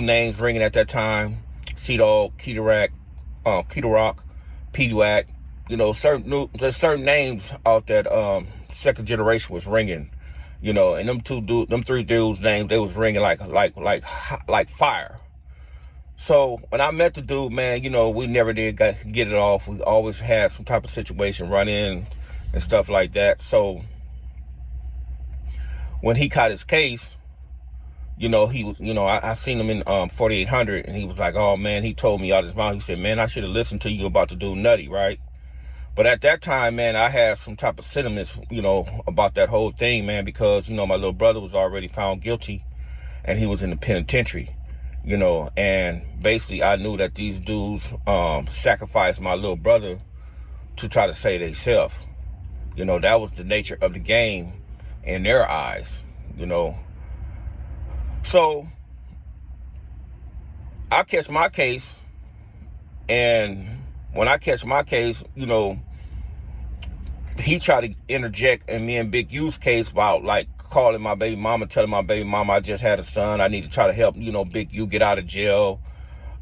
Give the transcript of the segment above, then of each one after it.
names ringing at that time: C-Dog, Key Rock, PEEDI WAC. You know, there's certain names out that second generation was ringing. You know, and them three dudes' names, they was ringing like fire. So when I met the dude, man, you know, we never did get it off. We always had some type of situation run in and stuff like that. So when he caught his case, you know, he was, you know, I seen him in 4800, and he was like, oh man, he told me out his mouth. He said, man, I should have listened to you about the dude Nutty, right? But at that time, man, I had some type of sentiments, you know, about that whole thing, man, because, you know, my little brother was already found guilty and he was in the penitentiary, you know, and basically I knew that these dudes sacrificed my little brother to try to save themselves. You know, that was the nature of the game in their eyes, you know. So I catch my case, and when I catch my case, you know, he tried to interject in me and Big U's case about like calling my baby mama, telling my baby mama I just had a son. I need to try to help, you know, Big U get out of jail.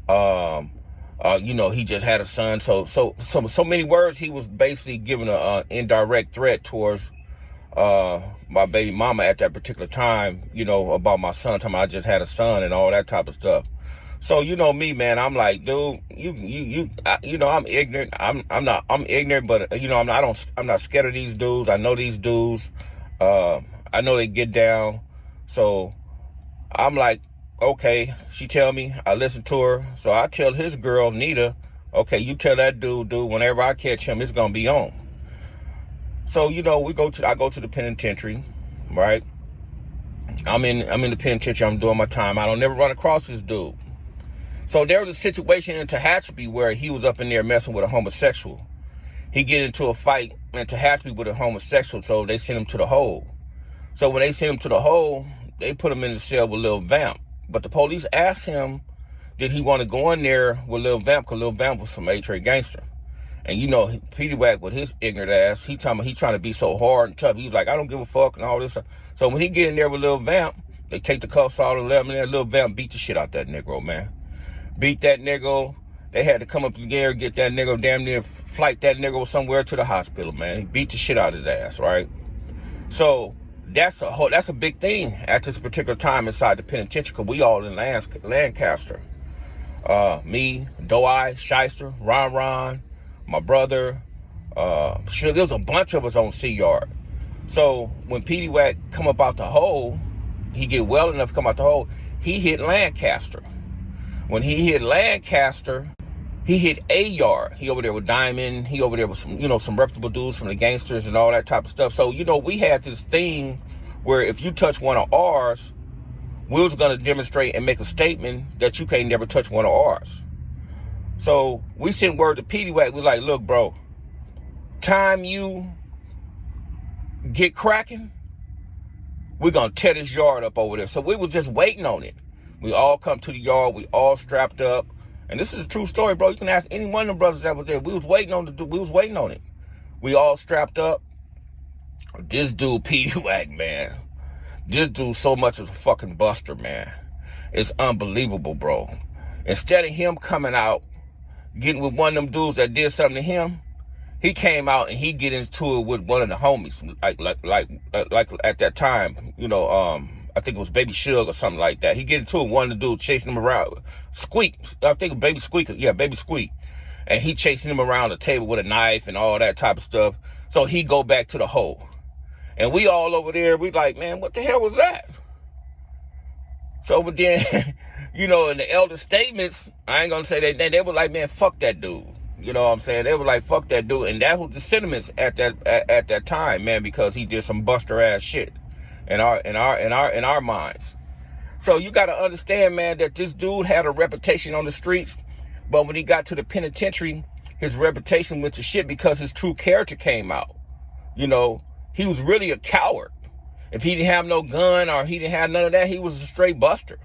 You know, he just had a son. So many words. He was basically giving an indirect threat towards my baby mama at that particular time, you know, about my son, telling me I just had a son and all that type of stuff. So, you know me, man, I'm like, dude, you know, I'm ignorant. I'm ignorant, but, you know, I'm not scared of these dudes. I know these dudes. I know they get down. So I'm like, okay, she tell me, I listen to her. So I tell his girl, Nita, okay, you tell that dude, whenever I catch him, it's going to be on. So, you know, I go to the penitentiary, right? I'm in the penitentiary. I'm doing my time. I don't never run across this dude. So there was a situation in Tehachapi where he was up in there messing with a homosexual. He get into a fight in Tehachapi with a homosexual, so they sent him to the hole. So when they sent him to the hole, they put him in the cell with Lil Vamp. But the police asked him, did he want to go in there with Lil Vamp, because Lil Vamp was from A-Trade Gangster. And you know, PEEDI WAC with his ignorant ass, he trying to be so hard and tough. He was like, I don't give a fuck and all this stuff. So when he get in there with Lil Vamp, they take the cuffs out and let him in there. Lil Vamp beat the shit out that Negro, man. Beat that nigga. They had to come up in there, get that nigga, damn near flight that nigga somewhere to the hospital, man. He beat the shit out of his ass, right? So that's a big thing at this particular time inside the penitentiary, because we all in Lancaster. Me, Doe-Eye, Shyster, Ron, my brother, sure, there was a bunch of us on C-Yard. So when PEEDI WAC come up out the hole, he get well enough to come out the hole, he hit Lancaster. When he hit Lancaster, he hit A-Yard. He over there with Diamond. He over there with some, you know, some reputable dudes from the gangsters and all that type of stuff. So, you know, we had this thing where if you touch one of ours, we was going to demonstrate and make a statement that you can't never touch one of ours. So we sent word to PEEDI WAC. We're like, look, bro, time you get cracking, we're going to tear this yard up over there. So we was just waiting on it. We all come to the yard. We all strapped up. And this is a true story, bro. You can ask any one of them brothers that was there. We was waiting on it. We all strapped up. This dude, PEEDI WAC, man. This dude so much as a fucking buster, man. It's unbelievable, bro. Instead of him coming out, getting with one of them dudes that did something to him, he came out and he get into it with one of the homies, like at that time, you know, I think it was Baby Suge or something like that. He get into it, one of the dudes chasing him around. Squeak, I think Baby Squeak, yeah, Baby Squeak. And he chasing him around the table with a knife and all that type of stuff. So he go back to the hole. And we all over there, we like, man, what the hell was that? So, but then, you know, in the elder statements, I ain't gonna say they were like, man, fuck that dude. You know what I'm saying? They were like, fuck that dude. And that was the sentiments at that time, man, because he did some buster ass shit in our minds. So you got to understand, man, that this dude had a reputation on the streets, but when he got to the penitentiary, his reputation went to shit because his true character came out. You know, he was really a coward. If he didn't have no gun or he didn't have none of that, he was a straight buster.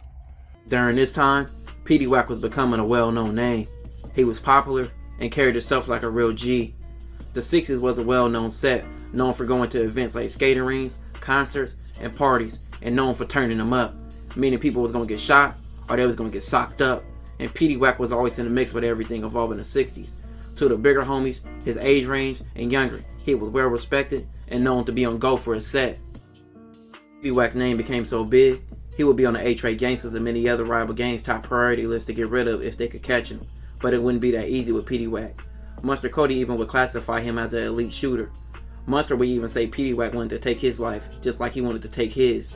During this time, PEEDI WAC was becoming a well-known name. He was popular and carried himself like a real G. The 60's was a well-known set, known for going to events like skating rinks, concerts, and parties, and known for turning them up, meaning people was going to get shot or they was gonna get socked up. And PEEDI WAC was always in the mix with everything involving the 60s. To the bigger homies, his age range, and younger, he was well respected and known to be on go for his set. PEEDI WAC's name became so big, he would be on the A-Trade Gangsters and many other rival gangs' top priority list to get rid of if they could catch him. But it wouldn't be that easy with PEEDI WAC. Mustard Cody even would classify him as an elite shooter. Mustard would even say PEEDI WAC wanted to take his life, just like he wanted to take his.